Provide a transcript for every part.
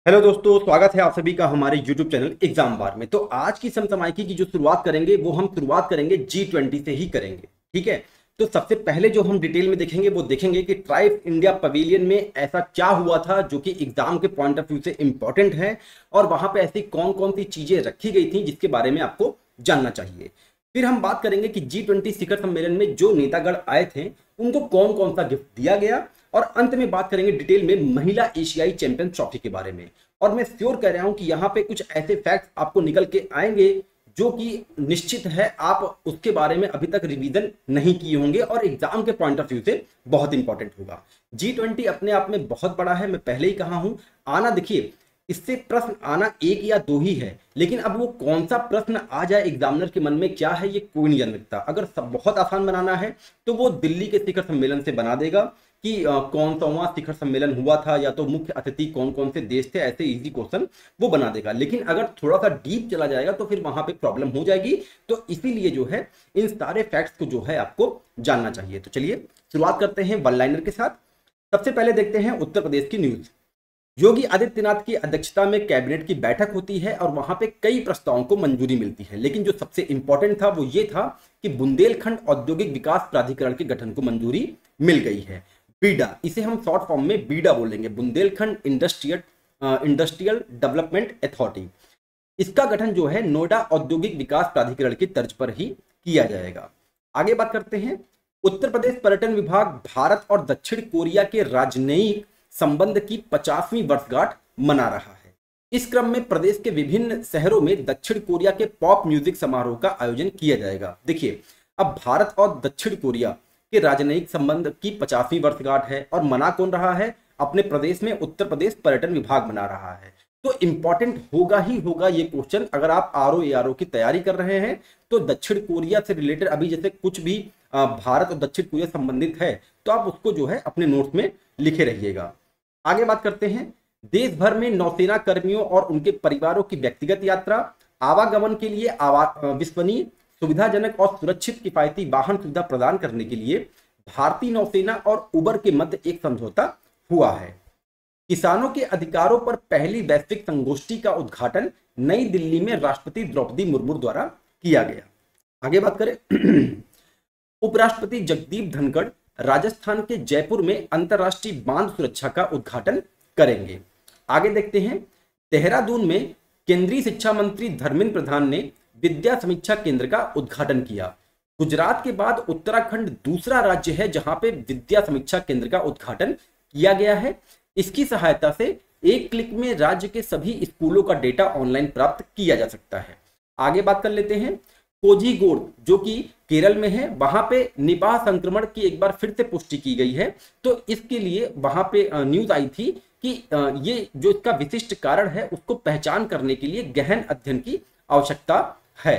Hello दोस्तों, स्वागत है आप सभी का हमारे YouTube चैनल एग्जाम बार में। तो आज की समसामयिकी की जो शुरुआत करेंगे वो हम शुरुआत करेंगे G20 से ही करेंगे। ठीक है, तो सबसे पहले जो हम डिटेल में देखेंगे वो देखेंगे कि ट्राइब इंडिया पवेलियन में ऐसा क्या हुआ था जो कि एग्जाम के पॉइंट ऑफ व्यू से इंपॉर्टेंट है, और वहां पे ऐसी कौन कौन सी चीजें रखी गई थी जिसके बारे में आपको जानना चाहिए। फिर हम बात करेंगे कि G20 शिखर सम्मेलन में जो नेतागण आए थे उनको कौन कौन सा गिफ्ट दिया गया, और अंत में बात करेंगे डिटेल में महिला एशियाई चैंपियन ट्रॉफी के बारे में। और मैं श्योर कह रहा हूं कि यहाँ पे कुछ ऐसे फैक्ट्स आपको निकल के आएंगे जो कि निश्चित है आप उसके बारे में अभी तक रिवीजन नहीं किए होंगे और एग्जाम के पॉइंट ऑफ व्यू से बहुत इंपॉर्टेंट होगा। G20 अपने आप में बहुत बड़ा है, मैं पहले ही कहा हूं। आना देखिए, इससे प्रश्न आना एक या दो ही है, लेकिन अब वो कौन सा प्रश्न आ जाए एग्जामिनर के मन में क्या है ये कोई नहीं जान सकता। अगर सब बहुत आसान बनाना है तो वो दिल्ली के शिखर सम्मेलन से बना देगा कि कौन सा वहां शिखर सम्मेलन हुआ था या तो मुख्य अतिथि कौन कौन से देश थे, ऐसे इजी क्वेश्चन वो बना देगा। लेकिन अगर थोड़ा सा डीप चला जाएगा तो फिर वहां पे प्रॉब्लम हो जाएगी। तो इसीलिए जो है इन सारे फैक्ट्स को जो है आपको जानना चाहिए। तो चलिए शुरुआत करते हैं वन लाइनर के साथ। सबसे पहले देखते हैं उत्तर प्रदेश की न्यूज। योगी आदित्यनाथ की अध्यक्षता में कैबिनेट की बैठक होती है और वहां पे कई प्रस्तावों को मंजूरी मिलती है, लेकिन जो सबसे इंपॉर्टेंट था वो ये था कि बुंदेलखंड औद्योगिक विकास प्राधिकरण के गठन को मंजूरी मिल गई है। बीडा, इसे हम शॉर्ट फॉर्म में बीडा बोलेंगे, बुंदेलखंड इंडस्ट्रियल डेवलपमेंट अथॉरिटी। इसका गठन जो है नोएडा औद्योगिक विकास प्राधिकरण की तर्ज पर ही किया जाएगा। आगे बात करते हैं। उत्तर प्रदेश पर्यटन विभाग भारत और दक्षिण कोरिया के राजनयिक संबंध की 50वीं वर्षगांठ मना रहा है। इस क्रम में प्रदेश के विभिन्न शहरों में दक्षिण कोरिया के पॉप म्यूजिक समारोह का आयोजन किया जाएगा। देखिए, अब भारत और दक्षिण कोरिया के राजनयिक संबंध की 50वीं वर्षगांठ है और मना कौन रहा है? अपने प्रदेश में उत्तर प्रदेश पर्यटन विभाग मना रहा है। तो इंपॉर्टेंट होगा ही होगा ये क्वेश्चन। अगर आप आरओ एआरओ की तैयारी कर रहे हैं तो दक्षिण कोरिया से रिलेटेड अभी जैसे कुछ भी भारत और दक्षिण कोरिया संबंधित है तो आप उसको जो है अपने नोट्स में लिखे रहिएगा। आगे बात करते हैं। देश भर में नौसेना कर्मियों और उनके परिवारों की व्यक्तिगत यात्रा आवागमन के लिए विश्वसनीय, सुविधाजनक और सुरक्षित किफायती वाहन सुविधा प्रदान करने के लिए भारतीय नौसेना और उबर के मध्य एक समझौता हुआ है। किसानों के अधिकारों पर पहली वैश्विक संगोष्ठी का उद्घाटन नई दिल्ली में राष्ट्रपति द्रौपदी मुर्मू द्वारा किया गया। आगे बात करें। उपराष्ट्रपति जगदीप धनखड़ राजस्थान के जयपुर में अंतरराष्ट्रीय बांध सुरक्षा का उद्घाटन करेंगे। आगे देखते हैं। देहरादून में केंद्रीय शिक्षा मंत्री धर्मेंद्र प्रधान ने विद्या समीक्षा केंद्र का उद्घाटन किया। गुजरात के बाद उत्तराखंड दूसरा राज्य है जहां पे विद्या समीक्षा केंद्र का उद्घाटन किया गया है। इसकी सहायता से एक क्लिक में राज्य के सभी स्कूलों का डेटा ऑनलाइन प्राप्त किया जा सकता है। आगे बात कर लेते हैं। कोझीकोड जो कि केरल में है, वहां पे निपाह संक्रमण की एक बार फिर से पुष्टि की गई है। तो इसके लिए वहां पे न्यूज आई थी कि ये जो इसका विशिष्ट कारण है उसको पहचान करने के लिए गहन अध्ययन की आवश्यकता है।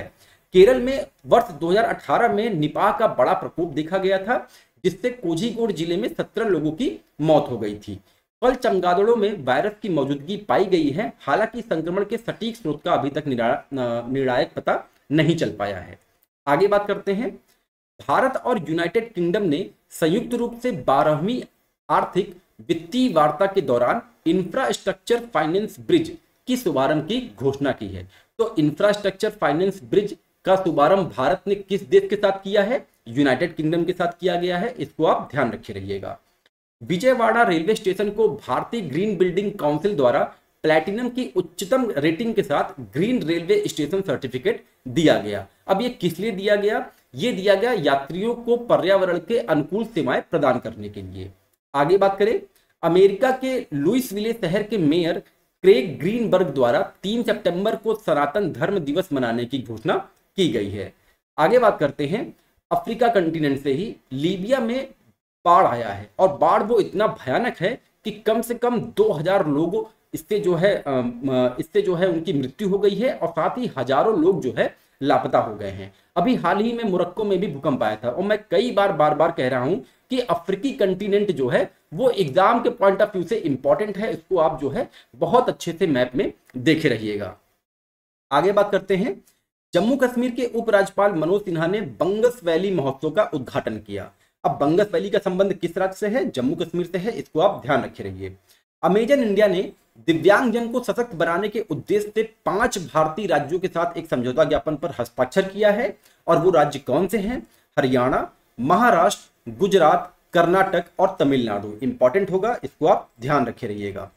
केरल में वर्ष 2018 में निपाह का बड़ा प्रकोप देखा गया था, जिससे कोझीकोड जिले में 17 लोगों की मौत हो गई थी। फल चमगादड़ों में वायरस की मौजूदगी पाई गई है, हालांकि संक्रमण के सटीक स्रोत का अभी तक निर्णायक पता नहीं चल पाया है। आगे बात करते हैं। भारत और यूनाइटेड किंगडम ने संयुक्त रूप से 12वीं आर्थिक वित्तीय वार्ता के दौरान इंफ्रास्ट्रक्चर फाइनेंस ब्रिज की शुभारंभ की घोषणा की है। तो इंफ्रास्ट्रक्चर फाइनेंस ब्रिज का शुभारंभ भारत ने किस देश के साथ किया है? यूनाइटेड किंगडम के साथ किया गया है। इसको आप ध्यान रखे रहिएगा। विजयवाड़ा रेलवे स्टेशन को भारतीय ग्रीन बिल्डिंग काउंसिल द्वारा प्लैटिनम की उच्चतम रेटिंग के साथ ग्रीन रेलवे स्टेशन सर्टिफिकेट दिया गया। अब ये किस लिए दिया गया? ये दिया गया यात्रियों को पर्यावरण के अनुकूल सेवाएं प्रदान करने के लिए। आगे बात करें। अमेरिका के लुइसविले शहर के मेयर क्रेग ग्रीनबर्ग द्वारा 3 सितंबर को सनातन धर्म दिवस मनाने की घोषणा की गई है। आगे बात करते हैं। अफ्रीका कंटिनेंट से ही लीबिया में बाढ़ आया है, और बाढ़ वो इतना भयानक है कि कम से कम 2000 लोगों इससे जो है उनकी मृत्यु हो गई है, और साथ ही हजारों लोग जो है लापता हो गए हैं। अभी हाल ही में मोरक्को में भी भूकंप आया था, और मैं कई बार बार कह रहा हूं कि अफ्रीकी कंटिनेंट जो है वो एग्जाम के पॉइंट ऑफ व्यू से इंपॉर्टेंट है। इसको आप जो है बहुत अच्छे से मैप में देखे रहिएगा। आगे बात करते हैं। जम्मू कश्मीर के उपराज्यपाल मनोज सिन्हा ने बंगस वैली महोत्सव का उद्घाटन किया। अब बंगस वैली का संबंध किस राज्य से है? जम्मू कश्मीर से है। इसको आप ध्यान रखे रहिए। अमेजन इंडिया ने दिव्यांगजन को सशक्त बनाने के उद्देश्य से 5 भारतीय राज्यों के साथ एक समझौता ज्ञापन पर हस्ताक्षर किया है। और वो राज्य कौन से हैं? हरियाणा, महाराष्ट्र, गुजरात, कर्नाटक और तमिलनाडु। इंपॉर्टेंट होगा, इसको आप ध्यान रखे रहिएगा।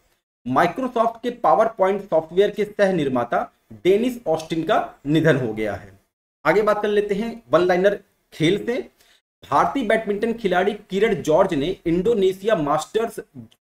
माइक्रोसॉफ्ट के पावर पॉइंट सॉफ्टवेयर के सह निर्माता डेनिस ऑस्टिन का निधन हो गया है। आगे बात कर लेते हैं वन लाइनर खेल से। भारतीय बैडमिंटन खिलाड़ी किरण जॉर्ज ने इंडोनेशिया मास्टर्स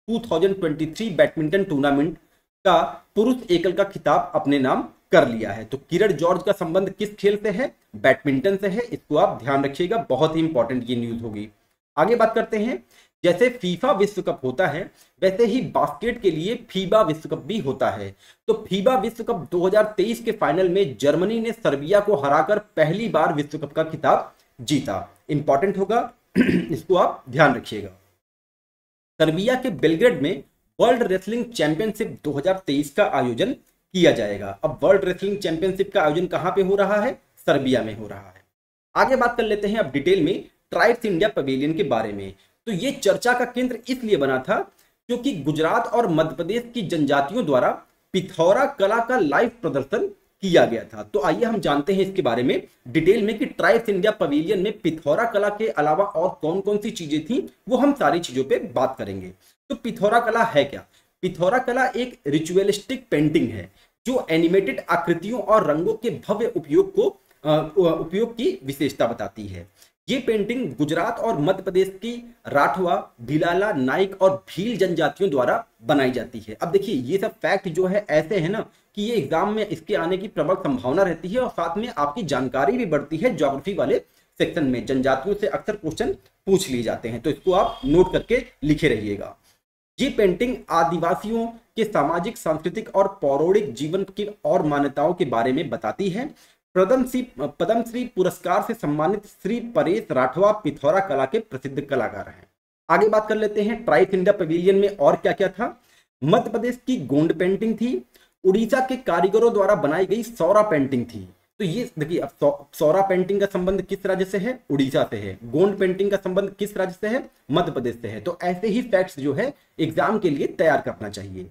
2023 बैडमिंटन टूर्नामेंट का पुरुष एकल का खिताब अपने नाम कर लिया है। तो किरण जॉर्ज का संबंध किस खेल से है? बैडमिंटन से है। इसको आप ध्यान रखिएगा, बहुत ही इंपॉर्टेंट ये न्यूज होगी। आगे बात करते हैं, जैसे फीफा विश्व कप होता है वैसे ही बास्केट के लिए फीबा विश्व कप भी होता है। तो फीबा विश्व कप 2023 के फाइनल में जर्मनी ने सर्बिया को हराकर पहली बार विश्व कप का खिताब जीता। इंपॉर्टेंट होगा, इसको आप ध्यान रखिएगा। सर्बिया के बेलग्रेड में वर्ल्ड रेसलिंग चैंपियनशिप 2023 का आयोजन किया जाएगा। अब वर्ल्ड रेसलिंग चैंपियनशिप का आयोजन कहां पे हो रहा है? सर्बिया में हो रहा है। आगे बात कर लेते हैं अब डिटेल में ट्राइब्स इंडिया पवेलियन के बारे में। तो ये चर्चा का केंद्र इसलिए बना था क्योंकि गुजरात और मध्य प्रदेश की जनजातियों द्वारा पिथौरा कला का लाइव प्रदर्शन किया गया था। तो आइए हम जानते हैं इसके बारे में डिटेल में कि ट्राइब्स इंडिया पवेलियन में पिथौरा कला के अलावा और कौन कौन सी चीजें थी, वो हम सारी चीजों पे बात करेंगे। तो पिथौरा कला है क्या? पिथौरा कला एक रिचुअलिस्टिक पेंटिंग है जो एनिमेटेड आकृतियों और रंगों के भव्य उपयोग की विशेषता बताती है। ये पेंटिंग गुजरात और मध्य प्रदेश की राठवा, भिलाला, नाइक और भील जनजातियों द्वारा बनाई जाती है। अब देखिए ये सब फैक्ट जो है ऐसे है ना कि ये एग्जाम में इसके आने की प्रबल संभावना रहती है और साथ में आपकी जानकारी भी बढ़ती है। ज्योग्राफी वाले सेक्शन में जनजातियों से अक्सर क्वेश्चन पूछ लिए जाते हैं, तो इसको आप नोट करके लिखे रहिएगा। ये पेंटिंग आदिवासियों के सामाजिक, सांस्कृतिक और पौराणिक जीवन की और मान्यताओं के बारे में बताती है। पद्मश्री पुरस्कार से सम्मानित श्री परेश राठवा पिथौरा कला के प्रसिद्ध कलाकार हैं। आगे बात कर लेते हैं ट्राइब्स इंडिया पवेलियन में और क्या क्या था। मध्य प्रदेश की गोंड पेंटिंग थी। उड़ीसा के कारीगरों द्वारा बनाई गई सौरा पेंटिंग थी। तो ये देखिए, अब सौरा पेंटिंग का संबंध किस राज्य से है? उड़ीसा से है। गोंड पेंटिंग का संबंध किस राज्य से है? मध्य प्रदेश से है। तो ऐसे ही फैक्ट्स जो है एग्जाम के लिए तैयार करना चाहिए।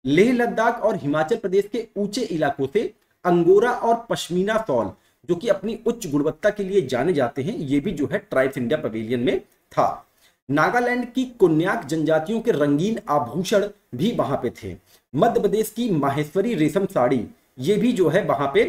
लेह लद्दाख और हिमाचल प्रदेश के ऊंचे इलाकों से अंगोरा और पश्मीना शॉल जो कि अपनी उच्च गुणवत्ता के लिए जाने जाते हैं, ये भी जो है ट्राइब्स इंडिया पवेलियन में था। नागालैंड की कोन्याक जनजातियों के रंगीन आभूषण भी वहां पे थे। मध्य प्रदेश की माहेश्वरी रेशम साड़ी ये भी जो है वहां पे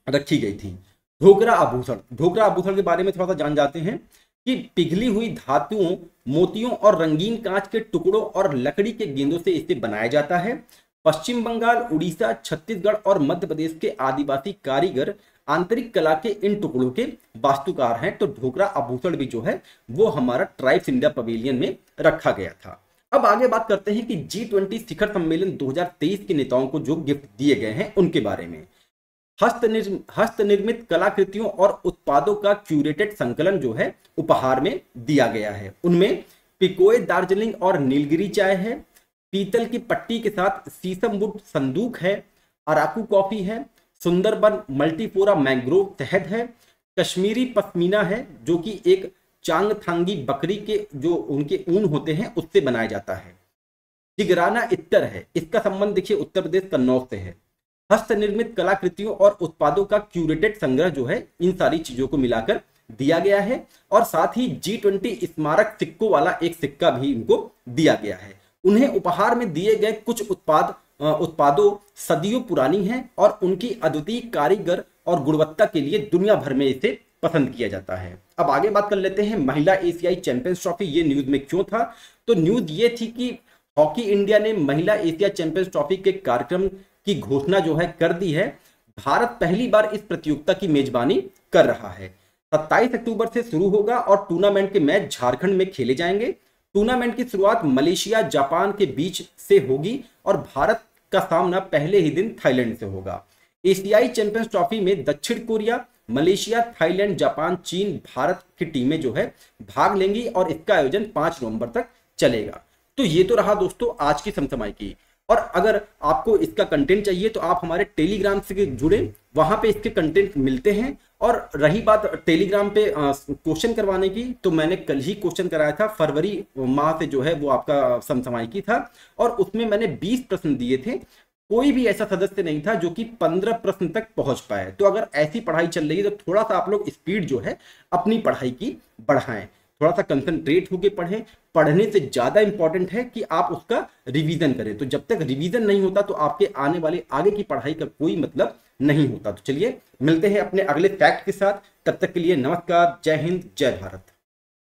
रखी गई थी। ढोकरा आभूषण के बारे में थोड़ा सा जान जाते हैं कि पिघली हुई धातुओं, मोतियों और रंगीन कांच के टुकड़ों और लकड़ी के गेंदों से इसे बनाया जाता है। पश्चिम बंगाल, उड़ीसा, छत्तीसगढ़ और मध्य प्रदेश के आदिवासी कारीगर आंतरिक कला के इन टुकड़ों के वास्तुकार हैं। तो ढोकरा आभूषण भी जो है वो हमारा ट्राइब्स इंडिया पवेलियन में रखा गया था। अब आगे बात करते हैं कि G20 शिखर सम्मेलन 2023 के नेताओं को जो गिफ्ट दिए गए हैं उनके बारे में। हस्तनिर्मित कलाकृतियों और उत्पादों का क्यूरेटेड संकलन जो है उपहार में दिया गया है। उनमें पिकोए दार्जिलिंग और नीलगिरी चाय है, पीतल की पट्टी के साथ शीशम वुड संदूक है, अराकू कॉफी है, सुंदरबन मल्टीफोरा मैंग्रोव शहद है, कश्मीरी पश्मीना है जो कि एक चांगथांगी बकरी के जो उनके ऊन होते हैं उससे बनाया जाता है। जिगराना इत्तर है, इसका संबंध देखिए उत्तर प्रदेश कन्नौज से है। हस्तनिर्मित कलाकृतियों और उत्पादों का क्यूरेटेड संग्रह जो है इन सारी चीजों को मिलाकर दिया गया है। और साथ ही G20 स्मारक सिक्कों वाला एक सिक्का भी इनको दिया गया है। उन्हें उपहार में दिए गए कुछ उत्पादों सदियों पुरानी हैं और उनकी अद्वितीय कारीगर और गुणवत्ता के लिए दुनिया भर में इसे पसंद किया जाता है। अब आगे बात कर लेते हैं महिला एशियाई चैंपियंस ट्रॉफी, ये न्यूज में क्यों था? तो न्यूज ये थी कि हॉकी इंडिया ने महिला एशिया चैंपियंस ट्रॉफी के कार्यक्रम की घोषणा जो है कर दी है। भारत पहली बार इस प्रतियोगिता की मेजबानी कर रहा है। 27 अक्टूबर से शुरू होगा और टूर्नामेंट के मैच झारखंड में खेले जाएंगे। टूर्नामेंट की शुरुआत मलेशिया जापान के बीच से होगी और भारत का सामना पहले ही दिन थाईलैंड से होगा। एशियाई चैंपियंस ट्रॉफी में दक्षिण कोरिया, मलेशिया, थाईलैंड, जापान, चीन, भारत की टीमें जो है भाग लेंगी और इसका आयोजन 5 नवंबर तक चलेगा। तो ये तो रहा दोस्तों आज की समसमाई की। और अगर आपको इसका कंटेंट चाहिए तो आप हमारे टेलीग्राम से जुड़े, वहां पे इसके कंटेंट मिलते हैं। और रही बात टेलीग्राम पे क्वेश्चन करवाने की, तो मैंने कल ही क्वेश्चन कराया था, फरवरी माह से जो है वो आपका समसामयिकी था, और उसमें मैंने 20 प्रश्न दिए थे। कोई भी ऐसा सदस्य नहीं था जो कि 15 प्रश्न तक पहुंच पाए। तो अगर ऐसी पढ़ाई चल रही है तो थोड़ा सा आप लोग स्पीड जो है अपनी पढ़ाई की बढ़ाएं, थोड़ा सा कंसंट्रेट होके पढ़ें। पढ़ने से ज्यादा इंपॉर्टेंट है कि आप उसका रिवीजन करें। तो जब तक रिवीजन नहीं होता तो आपके आने वाले आगे की पढ़ाई का कोई मतलब नहीं होता। तो चलिए मिलते हैं अपने अगले फैक्ट के साथ, तब तक के लिए नमस्कार, जय हिंद, जय भारत।